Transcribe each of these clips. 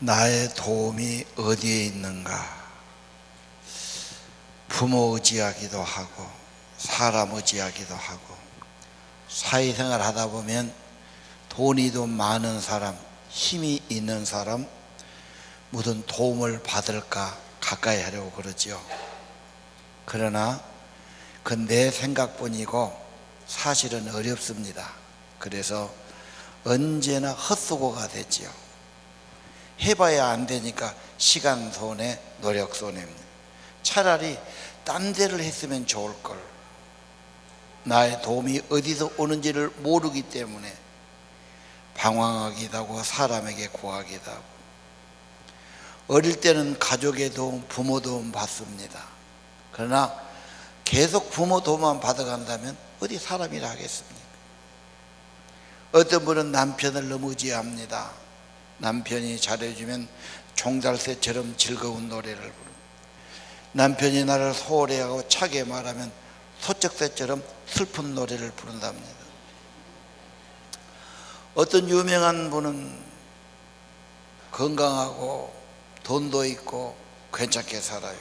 나의 도움이 어디에 있는가? 부모 의지하기도 하고 사람 의지하기도 하고 사회생활 하다 보면 돈이 좀 많은 사람, 힘이 있는 사람 무슨 도움을 받을까 가까이 하려고 그러죠. 그러나 그 내 생각뿐이고 사실은 어렵습니다. 그래서 언제나 헛수고가 되지요. 해봐야 안 되니까 시간 손해, 노력 손해입니다. 차라리 딴 데를 했으면 좋을걸. 나의 도움이 어디서 오는지를 모르기 때문에 방황하기도 하고 사람에게 구하기도 하고, 어릴 때는 가족의 도움, 부모 도움 받습니다. 그러나 계속 부모 도움만 받아간다면 어디 사람이라 하겠습니까? 어떤 분은 남편을 너무 의지합니다. 남편이 잘해주면 종달새처럼 즐거운 노래를 부릅니다. 남편이 나를 소홀해하고 차게 말하면 소쩍새처럼 슬픈 노래를 부른답니다. 어떤 유명한 분은 건강하고 돈도 있고 괜찮게 살아요.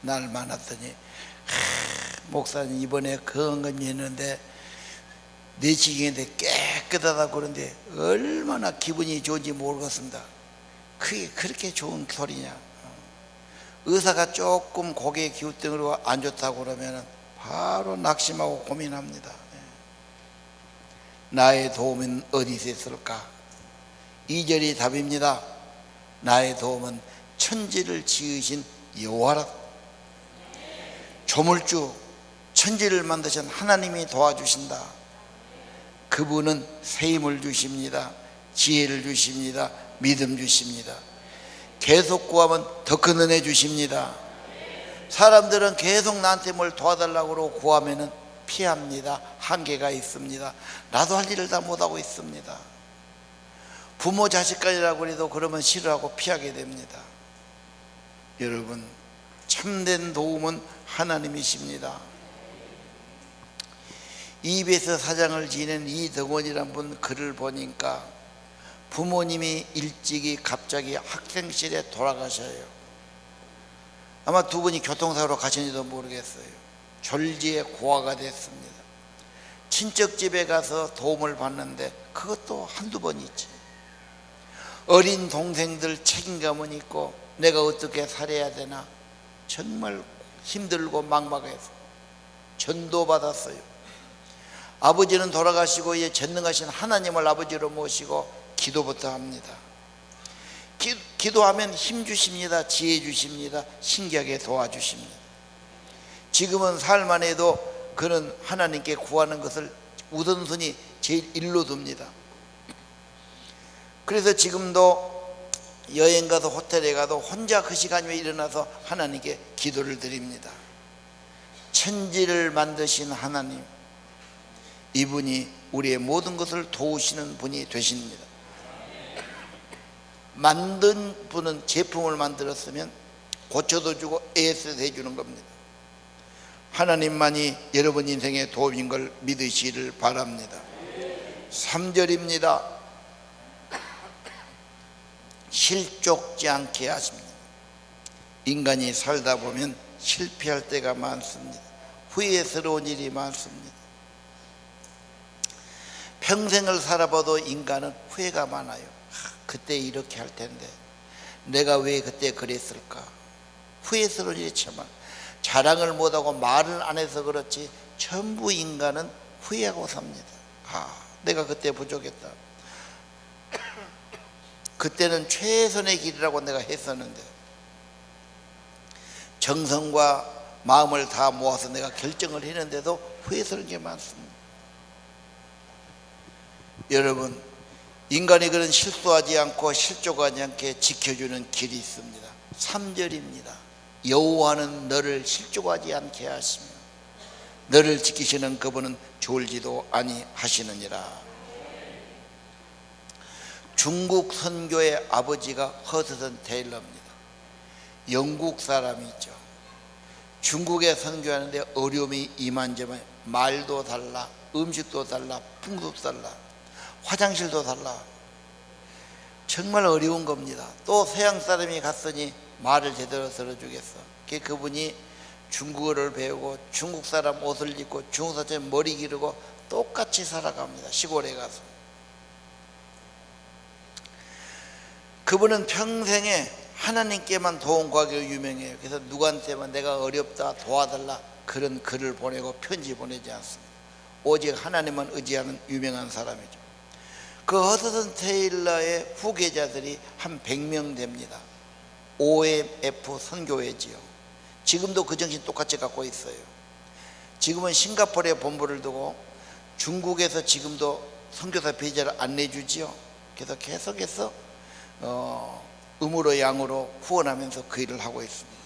날 만났더니 목사님 이번에 건강이 있는데 내시경인데 깨끗하다고 그러는데 얼마나 기분이 좋은지 모르겠습니다. 그게 그렇게 좋은 소리냐? 의사가 조금 고개 기우뚱으로 안 좋다고 그러면 바로 낙심하고 고민합니다. 나의 도움은 어디서 있을까? 2절이 답입니다. 나의 도움은 천지를 지으신 여호와라. 조물주 천지를 만드신 하나님이 도와주신다. 그분은 새 힘을 주십니다. 지혜를 주십니다. 믿음 주십니다. 계속 구하면 더 큰 은혜 주십니다. 사람들은 계속 나한테 뭘 도와달라고 그러고 구하면 피합니다. 한계가 있습니다. 나도 할 일을 다 못하고 있습니다. 부모 자식간이라고 해도 그러면 싫어하고 피하게 됩니다. 여러분, 참된 도움은 하나님이십니다. EBS 사장을 지낸 이덕원이라는 분 글을 보니까 부모님이 일찍이 갑자기 학생실에 돌아가셔요. 아마 두 분이 교통사고로 가셨는지도 모르겠어요. 졸지에 고아가 됐습니다. 친척집에 가서 도움을 받는데 그것도 한두 번 있지. 어린 동생들 책임감은 있고 내가 어떻게 살아야 되나 정말 힘들고 막막해서 전도받았어요. 아버지는 돌아가시고 이제 전능하신 하나님을 아버지로 모시고 기도부터 합니다. 기도하면 힘 주십니다. 지혜 주십니다. 신기하게 도와주십니다. 지금은 살만 해도 그는 하나님께 구하는 것을 우선순위 제일 일로 둡니다. 그래서 지금도 여행 가서 호텔에 가도 혼자 그 시간에 일어나서 하나님께 기도를 드립니다. 천지를 만드신 하나님, 이분이 우리의 모든 것을 도우시는 분이 되십니다. 만든 분은 제품을 만들었으면 고쳐도 주고 AS도 해주는 겁니다. 하나님만이 여러분 인생의 도움인 걸 믿으시기를 바랍니다. 3절입니다. 실족지 않게 하십니다. 인간이 살다 보면 실패할 때가 많습니다. 후회스러운 일이 많습니다. 평생을 살아봐도 인간은 후회가 많아요. 그때 이렇게 할 텐데 내가 왜 그때 그랬을까? 후회스러운 일이 참 많아요. 자랑을 못하고 말을 안 해서 그렇지 전부 인간은 후회하고 삽니다. 내가 그때 부족했다. 그때는 최선의 길이라고 내가 했었는데 정성과 마음을 다 모아서 내가 결정을 했는데도 후회스러운 게 많습니다. 여러분, 인간이 그런 실수하지 않고 실족하지 않게 지켜주는 길이 있습니다. 3절입니다. 여호와는 너를 실족하지 않게 하시며 너를 지키시는 그분은 졸지도 아니하시느니라. 중국 선교의 아버지가 허드슨 테일러입니다. 영국 사람이죠. 중국에 선교하는데 어려움이 이만저만, 말도 달라, 음식도 달라, 풍습도 달라, 화장실도 달라. 정말 어려운 겁니다. 또 서양 사람이 갔으니 말을 제대로 들어주겠어. 그분이 중국어를 배우고 중국 사람 옷을 입고 중국 사람 머리 기르고 똑같이 살아갑니다. 시골에 가서. 그분은 평생에 하나님께만 도움 구하기로 유명해요. 그래서 누구한테만 내가 어렵다 도와달라 그런 글을 보내고 편지 보내지 않습니다. 오직 하나님만 의지하는 유명한 사람이죠. 그 허드슨 테일러의 후계자들이 한 100명 됩니다. OMF 선교회지요. 지금도 그 정신 똑같이 갖고 있어요. 지금은 싱가포르에 본부를 두고 중국에서 지금도 선교사 비자를 안 내주지요. 그래서 계속해서 음으로 양으로 후원하면서 그 일을 하고 있습니다.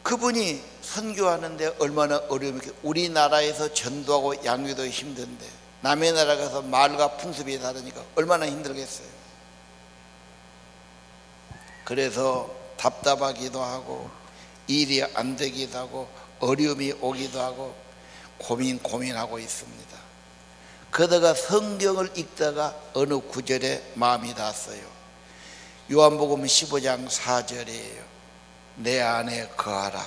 그분이 선교하는데 얼마나 어려움이, 우리나라에서 전도하고 양육도 힘든데 남의 나라 가서 말과 풍습이 다르니까 얼마나 힘들겠어요. 그래서 답답하기도 하고 일이 안 되기도 하고 어려움이 오기도 하고 고민하고 있습니다. 그러다가 성경을 읽다가 어느 구절에 마음이 닿았어요. 요한복음 15장 4절이에요. 내 안에 거하라.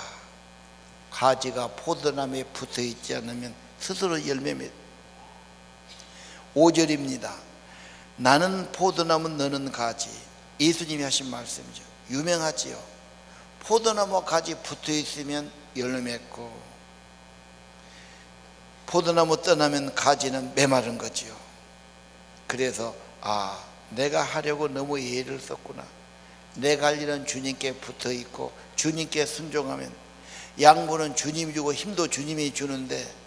가지가 포도나무에 붙어 있지 않으면 스스로 열매 맺. 5절입니다. 나는 포도나무 너는 가지. 예수님이 하신 말씀이죠. 유명하지요. 포도나무 가지 붙어 있으면 열매 맺고 포도나무 떠나면 가지는 메마른 거지요. 그래서 내가 하려고 너무 예를 썼구나. 내 갈 일은 주님께 붙어 있고 주님께 순종하면 양분은 주님이 주고 힘도 주님이 주는데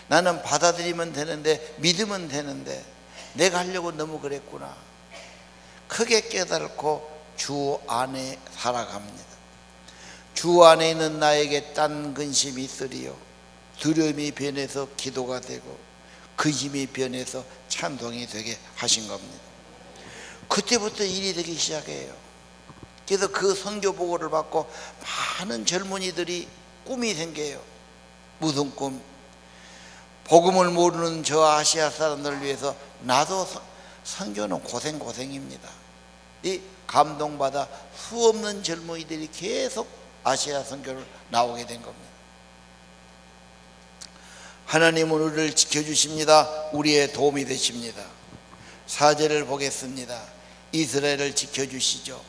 나는 받아들이면 되는데 믿으면 되는데 내가 하려고 너무 그랬구나. 크게 깨닫고 주 안에 살아갑니다. 주 안에 있는 나에게 딴 근심이 있으리요. 두려움이 변해서 기도가 되고 근심이 변해서 찬송이 되게 하신 겁니다. 그때부터 일이 되기 시작해요. 그래서 그 선교 보고를 받고 많은 젊은이들이 꿈이 생겨요. 무슨 꿈? 복음을 모르는 저 아시아 사람들을 위해서 나도 선교는 고생입니다. 이 감동받아 수없는 젊은이들이 계속 아시아 선교를 나오게 된 겁니다. 하나님은 우리를 지켜주십니다. 우리의 도움이 되십니다. 4절을 보겠습니다. 이스라엘을 지켜주시죠.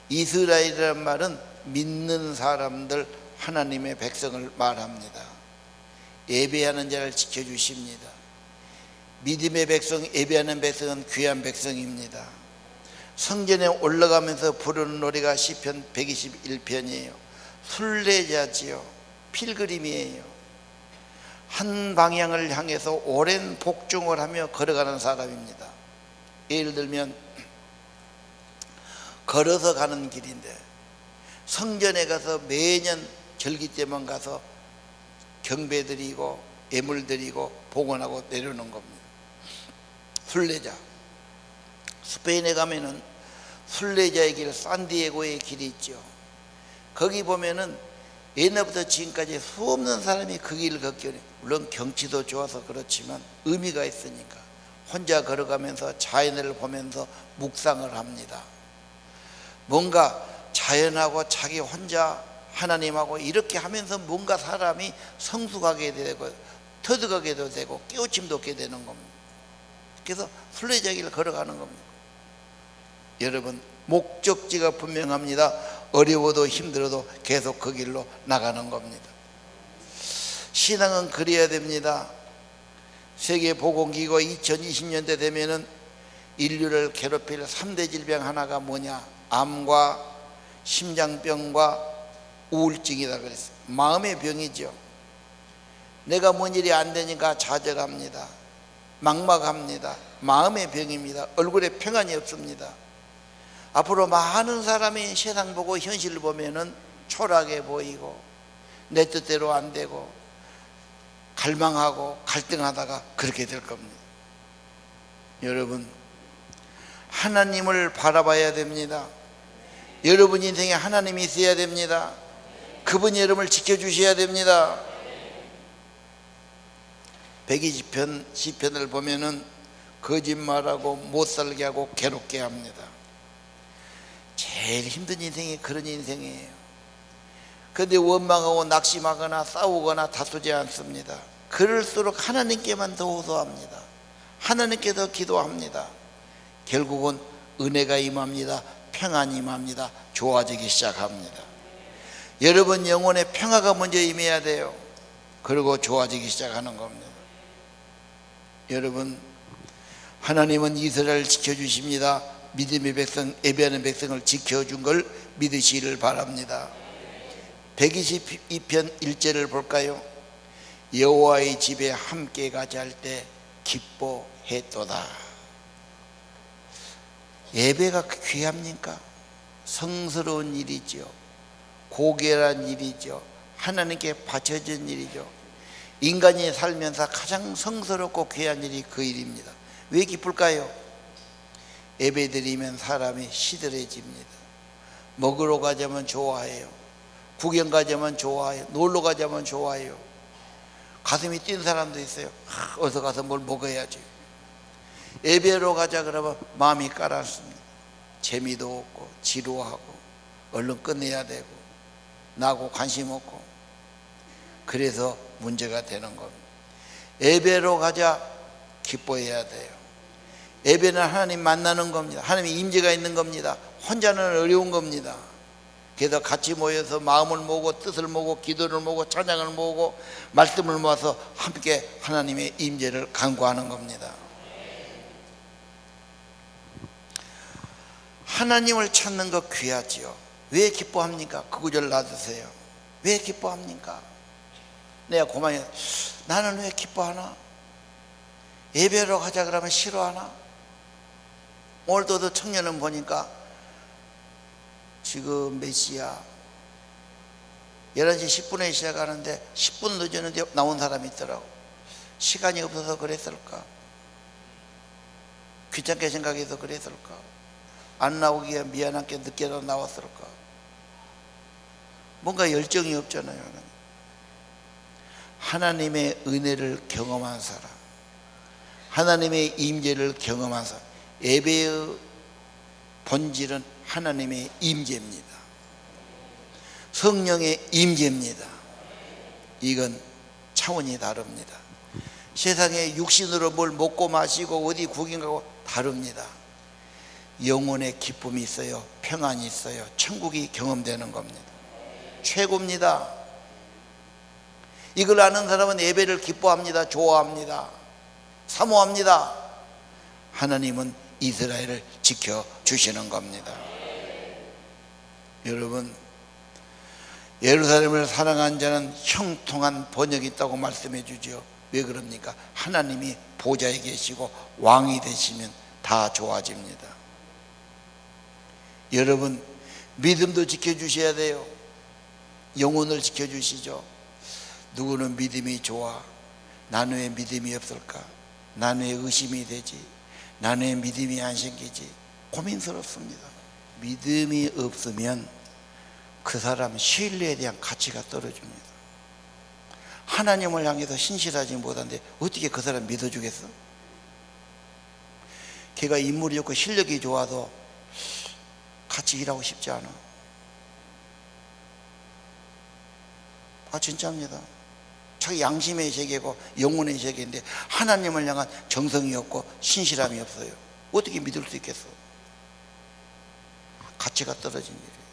이스라엘이라는 말은 믿는 사람들, 하나님의 백성을 말합니다. 예배하는 자를 지켜주십니다. 믿음의 백성, 예배하는 백성은 귀한 백성입니다. 성전에 올라가면서 부르는 노래가 시편 121편이에요. 순례자지요. 필그림이에요. 한 방향을 향해서 오랜 복종을 하며 걸어가는 사람입니다. 예를 들면 걸어서 가는 길인데 성전에 가서 매년 절기 때만 가서 경배드리고 예물드리고 봉헌하고 내려오는 겁니다. 순례자. 스페인에 가면은 순례자의 길, 산디에고의 길이 있죠. 거기 보면은 옛날부터 지금까지 수없는 사람이 그 길을 걷게 해요. 물론 경치도 좋아서 그렇지만 의미가 있으니까 혼자 걸어가면서 자연을 보면서 묵상을 합니다. 뭔가 자연하고 자기 혼자 하나님하고 이렇게 하면서 뭔가 사람이 성숙하게 되고 터득하게도 되고 깨우침도 얻게 되는 겁니다. 그래서 순례자 길을 걸어가는 겁니다. 여러분, 목적지가 분명합니다. 어려워도 힘들어도 계속 그 길로 나가는 겁니다. 신앙은 그래야 됩니다. 세계보건기구가 2020년대 되면은 인류를 괴롭힐 3대 질병 하나가 뭐냐? 암과 심장병과 우울증이다 그랬어요. 마음의 병이죠. 내가 뭔 일이 안 되니까 좌절합니다. 막막합니다. 마음의 병입니다. 얼굴에 평안이 없습니다. 앞으로 많은 사람이 세상 보고 현실을 보면은 초라하게 보이고 내 뜻대로 안 되고 갈망하고 갈등하다가 그렇게 될 겁니다. 여러분, 하나님을 바라봐야 됩니다. 여러분 인생에 하나님이 있어야 됩니다. 그분이 여러분을 지켜주셔야 됩니다. 120편 시편을 보면은 거짓말하고 못살게 하고 괴롭게 합니다. 제일 힘든 인생이 그런 인생이에요. 그런데 원망하고 낙심하거나 싸우거나 다투지 않습니다. 그럴수록 하나님께만 더 호소합니다. 하나님께 더 기도합니다. 결국은 은혜가 임합니다. 평안이 임합니다. 좋아지기 시작합니다. 여러분 영혼의 평화가 먼저 임해야 돼요. 그리고 좋아지기 시작하는 겁니다. 여러분, 하나님은 이스라엘을 지켜주십니다. 믿음의 백성, 예배하는 백성을 지켜준 걸 믿으시기를 바랍니다. 122편 1절을 볼까요? 여호와의 집에 함께 가자 할 때 기뻐했도다. 예배가 귀합니까? 성스러운 일이죠. 고귀한 일이죠. 하나님께 바쳐진 일이죠. 인간이 살면서 가장 성스럽고 귀한 일이 그 일입니다. 왜 기쁠까요? 예배 드리면 사람이 시들해집니다. 먹으러 가자면 좋아해요. 구경 가자면 좋아해요. 놀러 가자면 좋아해요. 가슴이 뛴 사람도 있어요. 어서 가서 뭘 먹어야지. 예배로 가자 그러면 마음이 깔았습니다. 재미도 없고 지루하고 얼른 끝내야 되고 나고 관심 없고, 그래서 문제가 되는 겁니다. 예배로 가자 기뻐해야 돼요. 예배는 하나님 만나는 겁니다. 하나님의 임재가 있는 겁니다. 혼자는 어려운 겁니다. 그래서 같이 모여서 마음을 모으고 뜻을 모으고 기도를 모으고 찬양을 모으고 말씀을 모아서 함께 하나님의 임재를 간구하는 겁니다. 하나님을 찾는 거 귀하지요. 왜 기뻐합니까? 그 구절 놔두세요. 왜 기뻐합니까? 내가 고만히 나는 왜 기뻐하나? 예배로 가자 그러면 싫어하나? 오늘도 청년은 보니까 지금 몇 시야? 11시 10분에 시작하는데 10분 늦었는데 나온 사람이 있더라고. 시간이 없어서 그랬을까? 귀찮게 생각해서 그랬을까? 안 나오기에 미안하게 늦게라도 나왔을까? 뭔가 열정이 없잖아요. 하나님의 은혜를 경험한 사람, 하나님의 임재를 경험한 사람, 예배의 본질은 하나님의 임재입니다. 성령의 임재입니다. 이건 차원이 다릅니다. 세상에 육신으로 뭘 먹고 마시고 어디 구경 가고 다릅니다. 영혼의 기쁨이 있어요. 평안이 있어요. 천국이 경험되는 겁니다. 최고입니다. 이걸 아는 사람은 예배를 기뻐합니다. 좋아합니다. 사모합니다. 하나님은 이스라엘을 지켜주시는 겁니다. 여러분, 예루살렘을 사랑한 자는 형통한 번역이 있다고 말씀해 주죠. 왜 그럽니까? 하나님이 보좌에 계시고 왕이 되시면 다 좋아집니다. 여러분, 믿음도 지켜주셔야 돼요. 영혼을 지켜주시죠. 누구는 믿음이 좋아. 나는 왜 믿음이 없을까? 나는 왜 의심이 되지? 나는 왜 믿음이 안 생기지? 고민스럽습니다. 믿음이 없으면 그 사람 신뢰에 대한 가치가 떨어집니다. 하나님을 향해서 신실하지 못한데 어떻게 그 사람 믿어주겠어? 걔가 인물이 좋고 실력이 좋아도 같이 일하고 싶지 않아. 진짜입니다. 자기 양심의 세계고 영혼의 세계인데 하나님을 향한 정성이 없고 신실함이 없어요. 어떻게 믿을 수 있겠어? 가치가 떨어진 일이에요.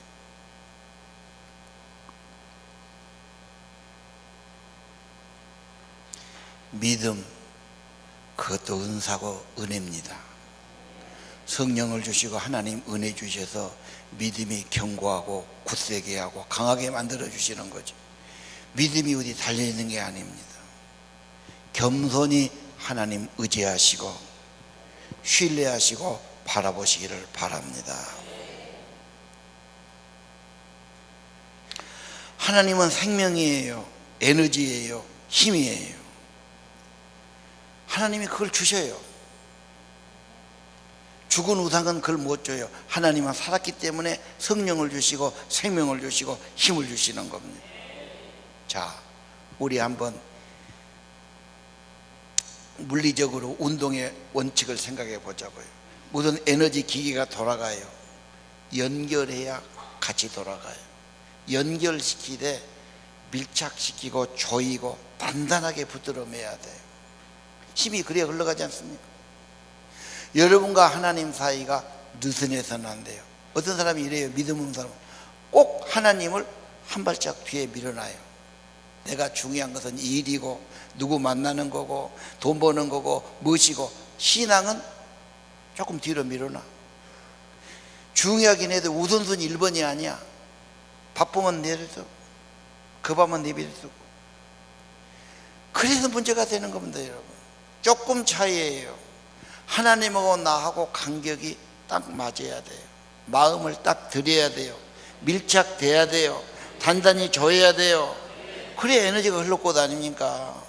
믿음, 그것도 은사고 은혜입니다. 성령을 주시고 하나님 은혜 주셔서 믿음이 견고하고 굳세게 하고 강하게 만들어 주시는 거죠. 믿음이 어디 달려있는 게 아닙니다. 겸손히 하나님 의지하시고 신뢰하시고 바라보시기를 바랍니다. 하나님은 생명이에요. 에너지예요. 힘이에요. 하나님이 그걸 주셔요. 죽은 우상은 그걸 못 줘요. 하나님은 살았기 때문에 성령을 주시고 생명을 주시고 힘을 주시는 겁니다. 자, 우리 한번 물리적으로 운동의 원칙을 생각해 보자고요. 모든 에너지 기계가 돌아가요. 연결해야 같이 돌아가요. 연결시키되 밀착시키고 조이고 단단하게 붙들어 매야 돼요. 힘이 그래야 흘러가지 않습니까? 여러분과 하나님 사이가 느슨해서는 안 돼요. 어떤 사람이 이래요. 믿음 없는 사람은 꼭 하나님을 한 발짝 뒤에 밀어놔요. 내가 중요한 것은 일이고 누구 만나는 거고 돈 버는 거고 무엇이고, 신앙은 조금 뒤로 밀어놔. 중요하긴 해도 우선순위 1번이 아니야. 바쁘면 내려두고 급하면 내버려두고. 그래서 문제가 되는 겁니다. 여러분, 조금 차이예요. 하나님하고 나하고 간격이 딱 맞아야 돼요. 마음을 딱 드려야 돼요. 밀착돼야 돼요. 단단히 줘야 돼요. 그래야 에너지가 흘러고 다닙니까?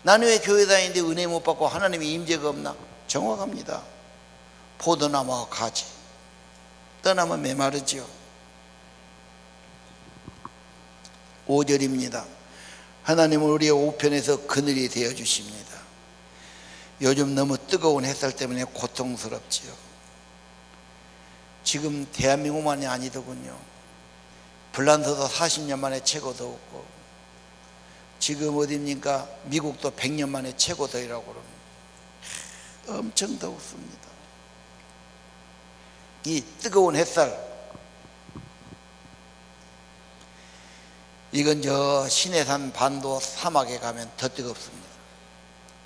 나는 왜 교회 다니는데 은혜 못 받고 하나님의 임재가 없나? 정확합니다. 포도나무와 가지 떠나면 메마르지요. 5절입니다. 하나님은 우리의 우편에서 그늘이 되어 주십니다. 요즘 너무 뜨거운 햇살 때문에 고통스럽지요. 지금 대한민국만이 아니더군요. 불란서도 40년 만에 최고 더웠고, 지금 어디입니까? 미국도 100년 만에 최고 더위라고 그럽니다. 엄청 더웠습니다. 이 뜨거운 햇살, 이건 저 신해산 반도 사막에 가면 더 뜨겁습니다.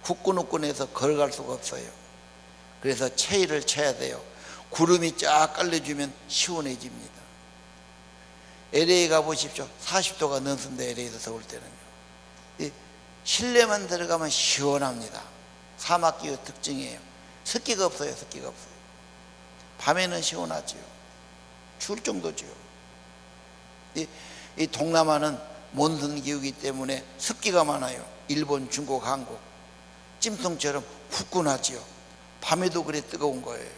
후끈후끈해서 걸어갈 수가 없어요. 그래서 체일을 쳐야 돼요. 구름이 쫙 깔려주면 시원해집니다. LA 가보십시오. 40도가 넘습니다. LA에서 더울 때는요. 실내만 들어가면 시원합니다. 사막기의 특징이에요. 습기가 없어요. 습기가 없어요. 밤에는 시원하지요. 추울 정도지요. 이 동남아는 몬순 기후이기 때문에 습기가 많아요. 일본, 중국, 한국 찜통처럼 후끈하지요. 밤에도 그래 뜨거운 거예요.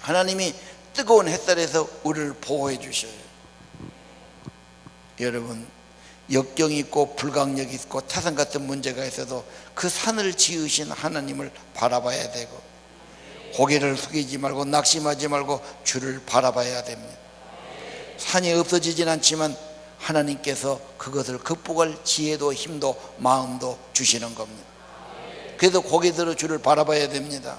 하나님이 뜨거운 햇살에서 우리를 보호해 주셔요. 여러분, 역경이 있고 불강력이 있고 타산 같은 문제가 있어도 그 산을 지으신 하나님을 바라봐야 되고, 고개를 숙이지 말고 낙심하지 말고 주를 바라봐야 됩니다. 산이 없어지진 않지만 하나님께서 그것을 극복할 지혜도 힘도 마음도 주시는 겁니다. 그래서 고개 들어 주를 바라봐야 됩니다.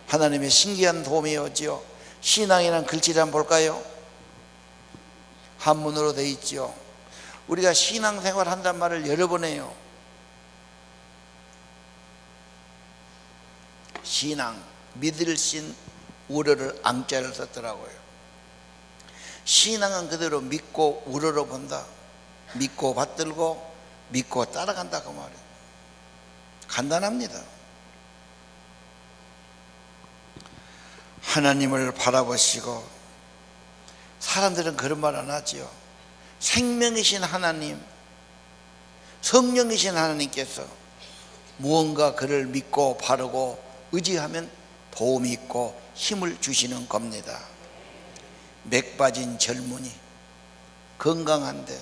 하나님의 신기한 도움이 오지요. 신앙이라는 글씨를 한번 볼까요? 한문으로 되어 있지요. 우리가 신앙생활 한단 말을 여러 번 해요. 신앙, 믿을 신 우러를 앙자를 썼더라고요. 신앙은 그대로 믿고 우러러 본다. 믿고 받들고 믿고 따라간다, 그 말이에요. 간단합니다. 하나님을 바라보시고, 사람들은 그런 말 안 하지요. 생명이신 하나님, 성령이신 하나님께서 무언가 그를 믿고 바르고 의지하면 도움이 있고 힘을 주시는 겁니다. 맥 빠진 젊은이, 건강한데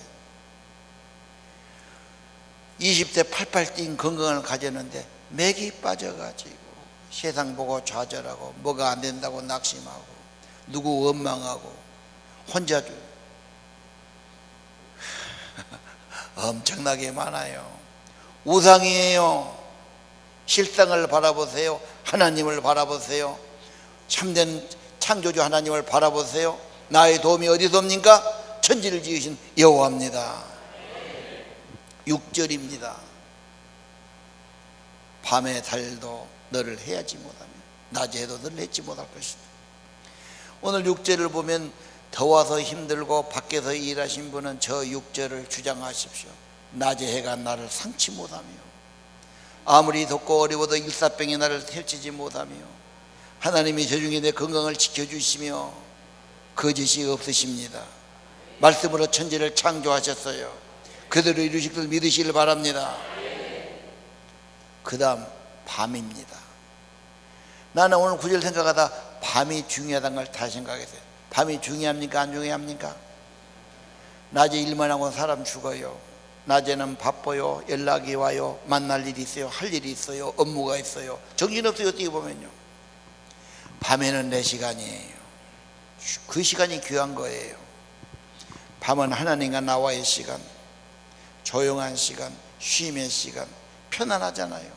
20대 팔팔 뛴 건강을 가졌는데 맥이 빠져가지고 세상 보고 좌절하고 뭐가 안 된다고 낙심하고 누구 원망하고 혼자 엄청나게 많아요. 우상이에요. 실상을 바라보세요. 하나님을 바라보세요. 참된 창조주 하나님을 바라보세요. 나의 도움이 어디서 옵니까? 천지를 지으신 여호와입니다. 6절입니다. 밤에 달도 너를 해야지 못하며 낮에 해도 너를 했지 못할 것이다. 오늘 6절을 보면 더워서 힘들고 밖에서 일하신 분은 저 6절을 주장하십시오. 낮에 해가 나를 상치 못하며 아무리 덥고 어려워도 일사병이 나를 해치지 못하며 하나님이 저 중에 내 건강을 지켜주시며 거짓이 없으십니다. 말씀으로 천지를 창조하셨어요. 그대로 이루실 것을 믿으시길 바랍니다. 그 다음 밤입니다. 나는 오늘 9절 생각하다 밤이 중요하다는 걸 다시 생각했어요. 밤이 중요합니까? 안 중요합니까? 낮에 일만 하고 사람 죽어요. 낮에는 바빠요, 연락이 와요, 만날 일이 있어요, 할 일이 있어요, 업무가 있어요, 정신없어요. 어떻게 보면요. 밤에는 내 시간이에요. 그 시간이 귀한 거예요. 밤은 하나님과 나와의 시간, 조용한 시간, 쉼의 시간, 편안하잖아요.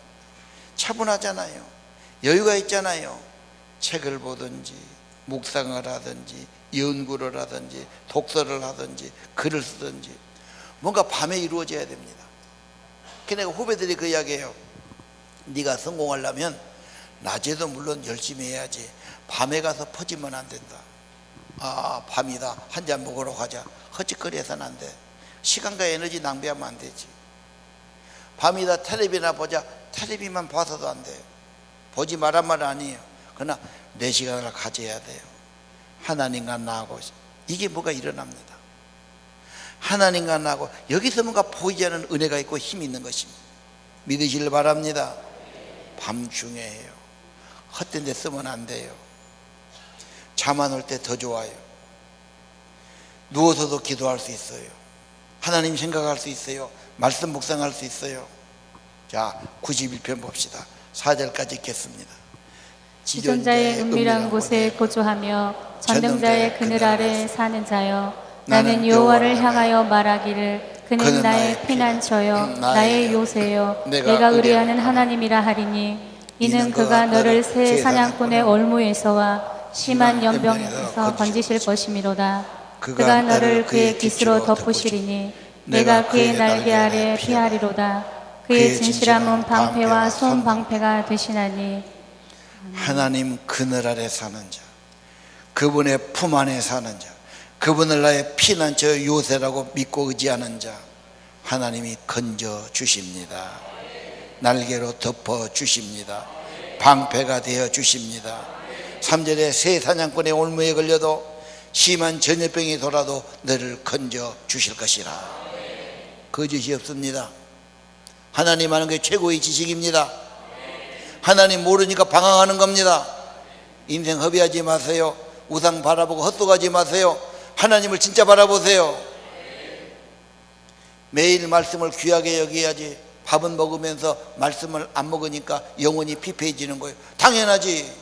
차분하잖아요. 여유가 있잖아요. 책을 보든지 묵상을 하든지 연구를 하든지 독서를 하든지 글을 쓰든지 뭔가 밤에 이루어져야 됩니다. 그러니까 후배들이 그 이야기해요. 네가 성공하려면 낮에도 물론 열심히 해야지 밤에 가서 퍼지면 안 된다. 아, 밤이다, 한 잔 먹으러 가자, 헛짓거리해서는 안 돼. 시간과 에너지 낭비하면 안 되지. 밤이다, 텔레비나 보자. 텔레비만 봐서도 안 돼요. 보지 말란 말은 아니에요. 그러나 내 시간을 가져야 돼요. 하나님과 나하고 이게 뭐가 일어납니다. 하나님과 나하고 여기서 뭔가 보이지 않는 은혜가 있고 힘이 있는 것입니다. 믿으시길 바랍니다. 밤 중요해요. 헛된 데 쓰면 안 돼요. 잠 안 올 때 더 좋아요. 누워서도 기도할 수 있어요. 하나님 생각할 수 있어요. 말씀 묵상할 수 있어요. 자, 91편 봅시다. 4절까지 읽겠습니다. 지존자의 은밀한 곳에 거주하며 전능자의 그늘 아래 사는 자여, 나는 여호와를 향하여 말하기를 그는 나의 피난처여 나의 요새여 내가 의뢰하는 하나님이라 하리니, 이는 그가 너를 새 사냥꾼의 올무에서와 심한 연병에서 건지실 것이미로다. 그가 너를 그의 깃으로 덮으시리니 내가 그의 날개 아래 피하리로다. 그의 진실함은 방패와 손 방패가 되시나니. 하나님 그늘 아래 사는 자, 그분의 품 안에 사는 자, 그분을 나의 피난처 요새라고 믿고 의지하는 자, 하나님이 건져 주십니다. 날개로 덮어 주십니다. 방패가 되어 주십니다. 3절에 새 사냥꾼의 올무에 걸려도 심한 전염병이 돌아도 너를 건져 주실 것이라. 거짓이 없습니다. 하나님 하는 게 최고의 지식입니다. 하나님 모르니까 방황하는 겁니다. 인생 허비하지 마세요. 우상 바라보고 헛속하지 마세요. 하나님을 진짜 바라보세요. 매일 말씀을 귀하게 여겨야지. 밥은 먹으면서 말씀을 안 먹으니까 영혼이 피폐해지는 거예요. 당연하지.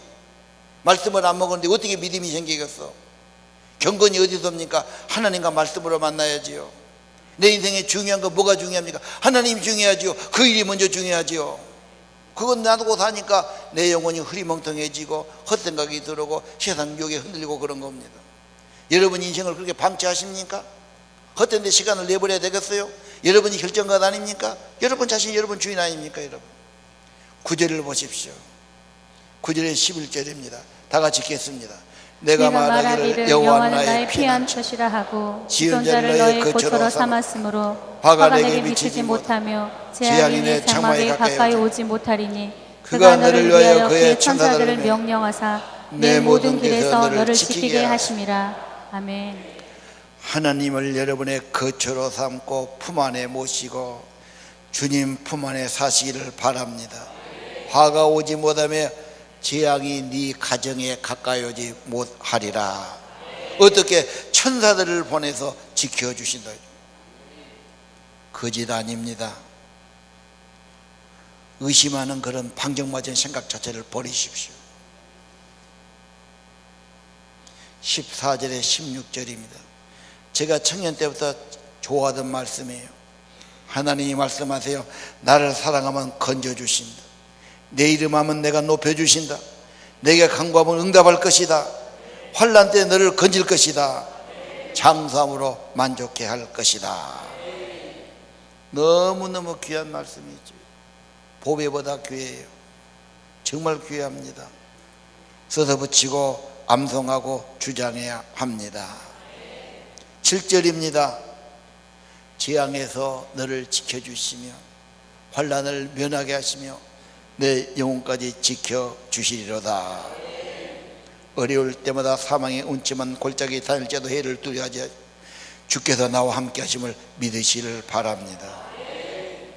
말씀을 안 먹었는데 어떻게 믿음이 생기겠어? 경건이 어디서입니까? 하나님과 말씀으로 만나야지요. 내 인생에 중요한 건 뭐가 중요합니까? 하나님이 중요하지요. 그 일이 먼저 중요하지요. 그건 놔두고 사니까 내 영혼이 흐리멍텅해지고 헛생각이 들어오고 세상 유혹에 흔들리고 그런 겁니다. 여러분 인생을 그렇게 방치하십니까? 헛된 데 시간을 내버려야 되겠어요? 여러분이 결정관 아닙니까? 여러분 자신이 여러분 주인 아닙니까? 여러분 9절을 보십시오. 9절에 11절입니다. 다 같이 읽겠습니다. 내가 말하기를 여호와는 나의 피난처시라 하고 지존자를 너의 거처로 삼았으므로 화가 내게 미치지 못하며 재앙이 내 장막에 가까이 오지 못하리니, 그가 너를 위하여 그의 천사들을 명령하사 내 모든 길에서 너를 지키게 하심이라. 아멘. 하나님을 여러분의 거처로 삼고 품 안에 모시고 주님 품 안에 사시기를 바랍니다. 화가 오지 못하며 재앙이 네 가정에 가까이 오지 못하리라. 어떻게? 천사들을 보내서 지켜주신다. 거짓 아닙니다. 의심하는 그런 방정맞은 생각 자체를 버리십시오. 14절에 16절입니다. 제가 청년 때부터 좋아하던 말씀이에요. 하나님이 말씀하세요. 나를 사랑하면 건져주신다. 내 이름 하면 내가 높여주신다. 내게 간구하면 응답할 것이다. 환난 때 너를 건질 것이다. 장수함으로 만족해 할 것이다. 너무너무 귀한 말씀이죠. 보배보다 귀해요. 정말 귀합니다. 써서 붙이고 암송하고 주장해야 합니다. 7절입니다. 재앙에서 너를 지켜주시며 환난을 면하게 하시며 내 영혼까지 지켜주시리로다. 어려울 때마다 사망의 운침한 골짜기 다닐지라도 해를 두려워하지 주께서 나와 함께 하심을 믿으시를 바랍니다.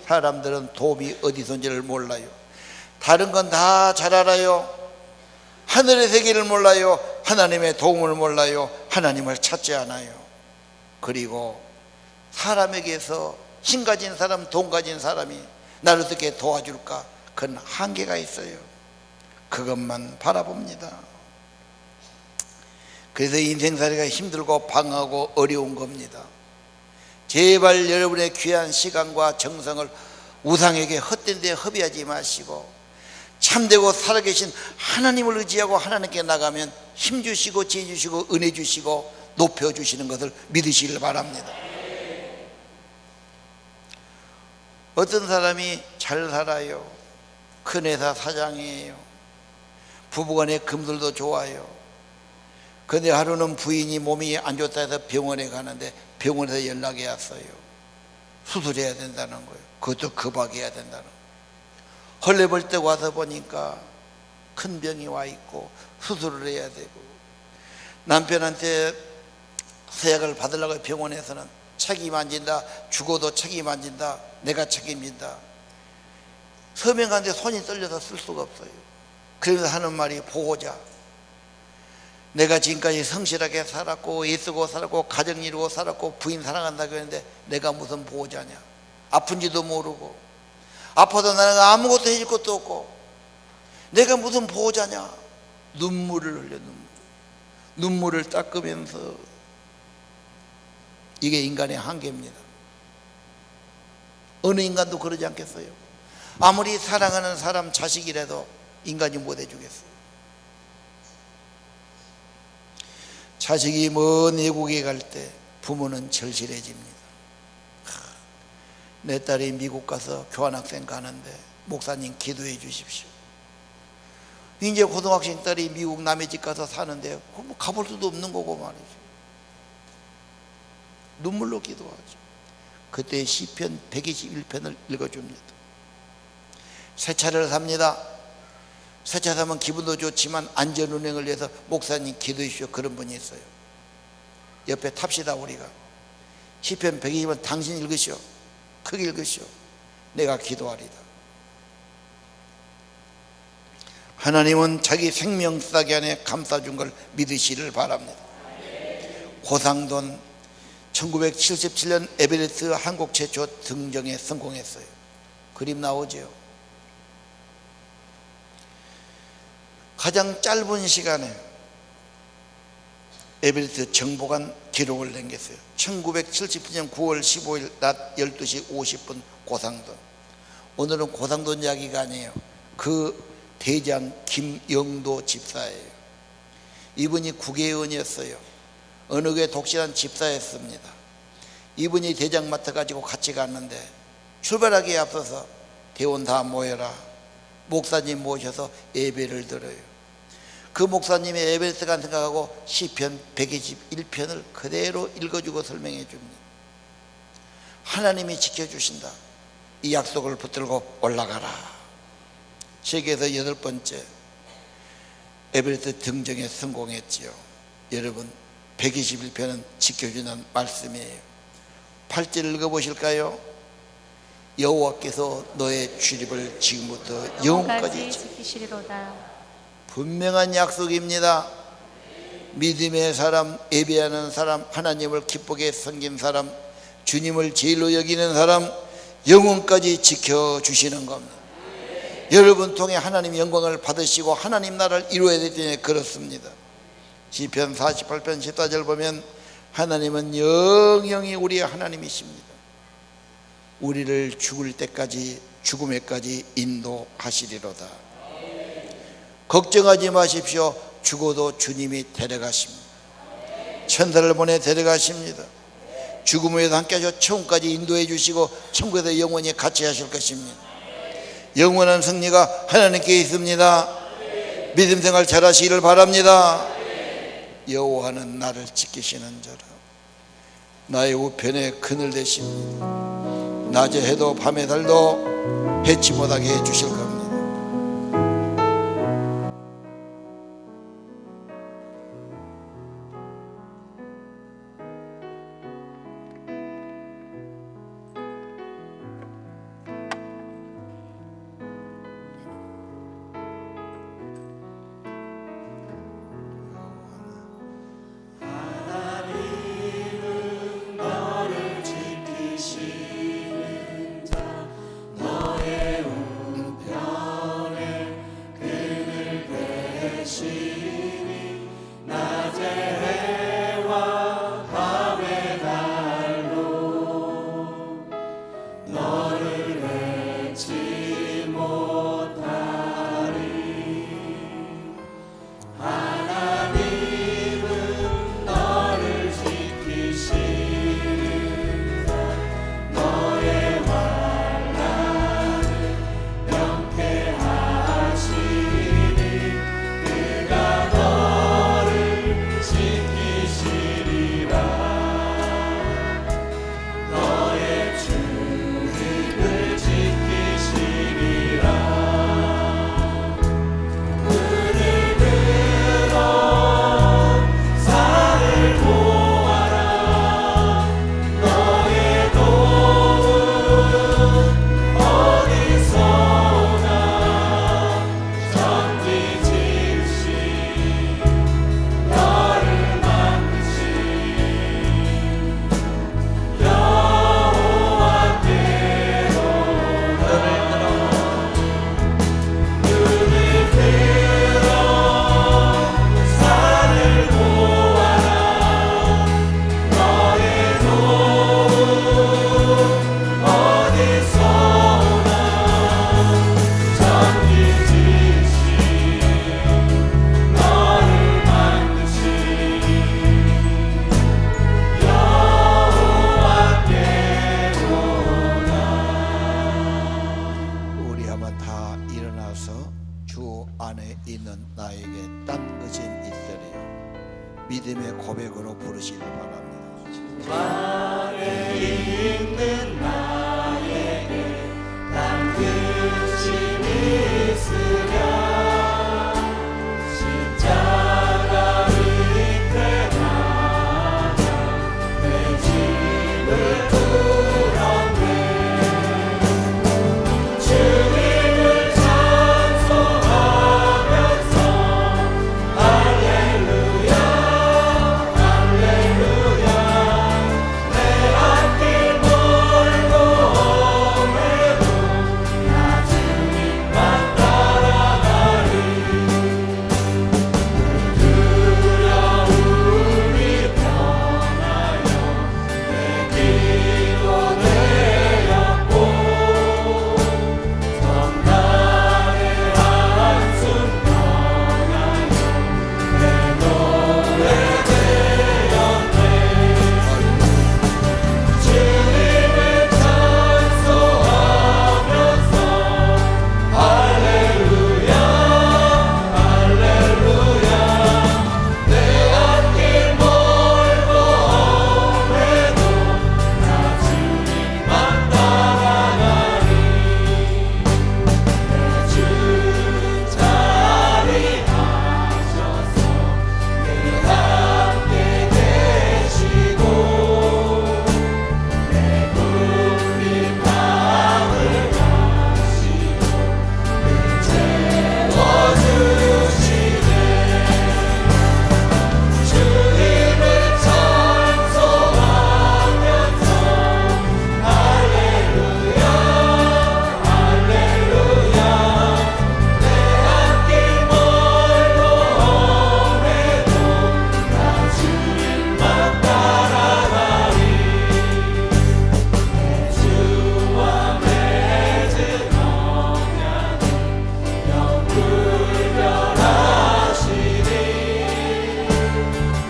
사람들은 도움이 어디서 온지를 몰라요. 다른 건 다 잘 알아요. 하늘의 세계를 몰라요. 하나님의 도움을 몰라요. 하나님을 찾지 않아요. 그리고 사람에게서 힘 가진 사람, 돈 가진 사람이 나를 어떻게 도와줄까? 그건 한계가 있어요. 그것만 바라봅니다. 그래서 인생살이가 힘들고 방하고 어려운 겁니다. 제발 여러분의 귀한 시간과 정성을 우상에게 헛된 데 허비하지 마시고 참되고 살아계신 하나님을 의지하고 하나님께 나가면 힘주시고 지혜주시고 은혜주시고 높여주시는 것을 믿으시길 바랍니다. 어떤 사람이 잘 살아요. 큰 회사 사장이에요. 부부간의 금술도 좋아요. 그런데 하루는 부인이 몸이 안 좋다 해서 병원에 가는데 병원에서 연락이 왔어요. 수술해야 된다는 거예요. 그것도 급하게 해야 된다는 거예요. 헐레벌떡 와서 보니까 큰 병이 와 있고 수술을 해야 되고, 남편한테 서약을 받으려고 병원에서는 책임 안 진다, 죽어도 책임 안 진다, 내가 책임진다. 서명하는데 손이 떨려서 쓸 수가 없어요. 그러면서 하는 말이 보호자. 내가 지금까지 성실하게 살았고 애쓰고 살았고 가정 이루고 살았고 부인 사랑한다고 했는데 내가 무슨 보호자냐. 아픈지도 모르고 아파도 나는 아무것도 해줄 것도 없고 내가 무슨 보호자냐. 눈물을 흘려. 눈물을 닦으면서. 이게 인간의 한계입니다. 어느 인간도 그러지 않겠어요? 아무리 사랑하는 사람 자식이라도 인간이 못 해주겠어요. 자식이 먼 외국에 갈 때 부모는 절실해집니다. 내 딸이 미국 가서 교환학생 가는데 목사님 기도해 주십시오. 이제 고등학생 딸이 미국 남의 집 가서 사는데 뭐 가볼 수도 없는 거고 말이죠. 눈물로 기도하죠. 그때 시편 121편을 읽어줍니다. 새 차를 삽니다. 새 차 사면 기분도 좋지만 안전운행을 위해서 목사님 기도해 주십시오. 그런 분이 있어요. 옆에 탑시다. 우리가 시편 120편 당신 읽으시오. 크게 읽으시오. 내가 기도하리다. 하나님은 자기 생명싸기 안에 감싸준 걸 믿으시를 바랍니다. 고상돈 1977년 에베레스트 한국 최초 등정에 성공했어요. 그림 나오죠. 가장 짧은 시간에 에베레스트 정복한 기록을 남겼어요. 1977년 9월 15일 낮 12시 50분 고상돈. 오늘은 고상돈 이야기가 아니에요. 그 대장 김영도 집사예요. 이분이 국회의원이었어요. 어느 게 독실한 집사였습니다. 이분이 대장 맡아가지고 같이 갔는데 출발하기에 앞서서 대원 다 모여라. 목사님 모셔서 예배를 드려요. 그 목사님이 예배 시간 생각하고 시편 121편을 그대로 읽어주고 설명해 줍니다. 하나님이 지켜주신다. 이 약속을 붙들고 올라가라. 세계에서 8번째 에베레스트 등정에 성공했지요. 여러분 121편은 지켜주는 말씀이에요. 8절 읽어보실까요? 여호와께서 너의 출입을 지금부터 영원까지 지키시리로다. 분명한 약속입니다. 믿음의 사람, 예배하는 사람, 하나님을 기쁘게 섬긴 사람, 주님을 제일로 여기는 사람, 영원까지 지켜주시는 겁니다. 여러분 통해 하나님 영광을 받으시고 하나님 나라를 이루어야 되기 때문에 그렇습니다. 시편 48편 14절 보면 하나님은 영영이 우리의 하나님이십니다. 우리를 죽을 때까지 죽음에까지 인도하시리로다. 걱정하지 마십시오. 죽어도 주님이 데려가십니다. 천사를 보내 데려가십니다. 죽음 후에도 함께 하셔 천국까지 인도해 주시고 천국에서 영원히 같이 하실 것입니다. 영원한 승리가 하나님께 있습니다. 믿음 생활 잘 하시기를 바랍니다. 여호와는 나를 지키시는 자라. 나의 우편에 그늘 되십니다. 낮에 해도 밤에 달도 해치 못하게 해주실 겁니다. 하나님은 너를 지키시고 주 안에 있는 나에게 딴 의심 있으리요. 믿음의 고백으로 부르시기 바랍니다. 주 안에 있는 나에게 딴 의심 있으랴. 십자가 밑에 나가 내 짐을 풀었네. 주님을 찬송하면서 할렐루야 할렐루야. 내 앞길 멀고 험해도 나 주님만 따라가리. 두려움이 떠나요 내 기도 되었고 성난의 한숨 떠나요 내 노래 되었네. 주님을 찬송하면서 할렐루야 할렐루야. 내 앞길 멀고 험해도 나 주님만 따라가리. 내 주 자리하셔서 내 함께 계시고 내 굽힌 마음을 아시고 늘 채워주시네. 주님을 찬송하면서 할렐루야 할렐루야. 내 앞길 멀고 험해도 나 주님만 따라가리. 내 주와 맺은 언약은 영불변하시니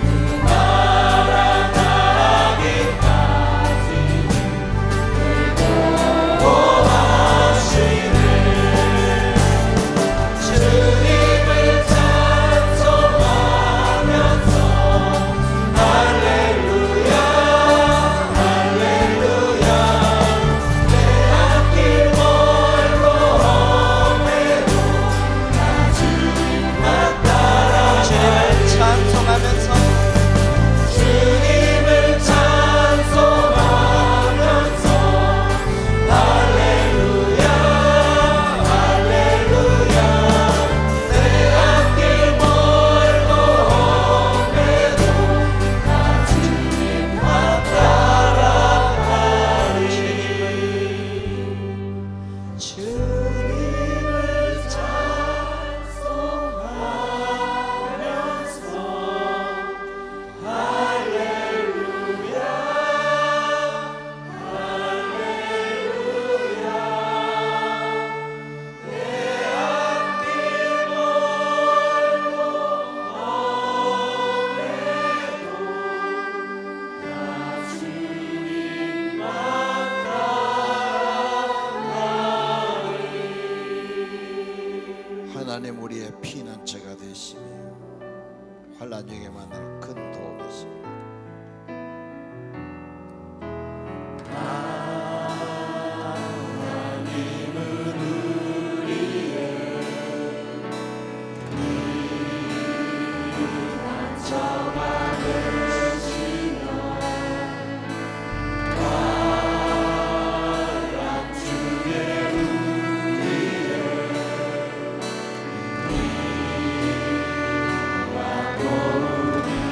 그 나라 가기까지는 늘 보호하시네. 주님을 찬송하면서 할렐루야 할렐루야. 내 앞길 멀고 험해도 나 주님만 따라가리. 주님을 찬송하면서 할렐루야 할렐루야. 내 앞길 멀고 험해도 나 주님만 따라가리. 주님을 찬송하면서 할렐루야 할렐루야. 내 앞길 멀고 험해도 나 주님만 따라가리. 하나님 우리의 피난처가 되시며 환난 중에 만날 큰 도움이십니다.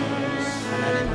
하나님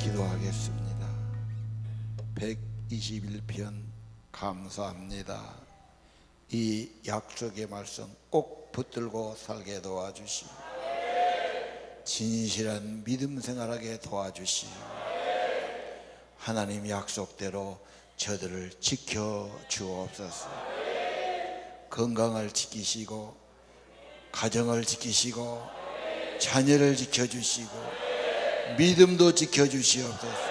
기도하겠습니다. 121편 감사합니다. 이 약속의 말씀 꼭 붙들고 살게 도와주시고 진실한 믿음 생활하게 도와주시고 하나님 약속대로 저들을 지켜 주옵소서. 건강을 지키시고 가정을 지키시고 자녀를 지켜주시고 믿음도 지켜주시옵소서.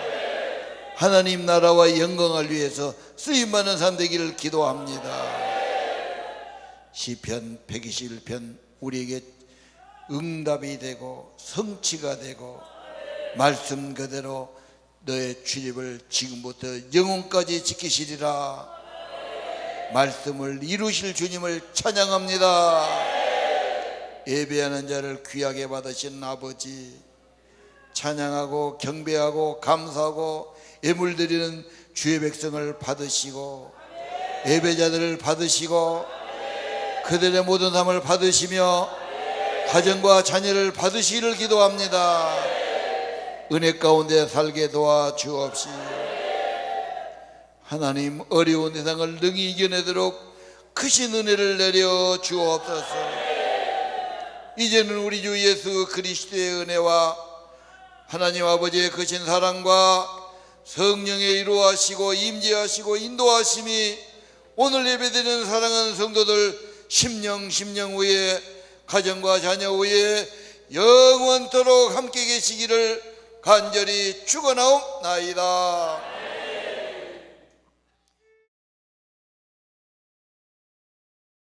하나님 나라와 영광을 위해서 쓰임받는 삶 되기를 기도합니다. 시편 121편 우리에게 응답이 되고 성취가 되고 말씀 그대로 너의 출입을 지금부터 영원까지 지키시리라. 말씀을 이루실 주님을 찬양합니다. 예배하는 자를 귀하게 받으신 아버지, 찬양하고 경배하고 감사하고 예물 드리는 주의 백성을 받으시고 예배자들을 받으시고 그들의 모든 삶을 받으시며 가정과 자녀를 받으시기를 기도합니다. 은혜 가운데 살게 도와주옵시고 하나님 어려운 세상을 능히 이겨내도록 크신 은혜를 내려 주옵소서. 이제는 우리 주 예수 그리스도의 은혜와 하나님 아버지의 크신 사랑과 성령의 이루하시고 임재하시고 인도하심이 오늘 예배드리는 사랑하는 성도들 심령 후에 가정과 자녀 후에 영원토록 함께 계시기를 간절히 축원하옵나이다.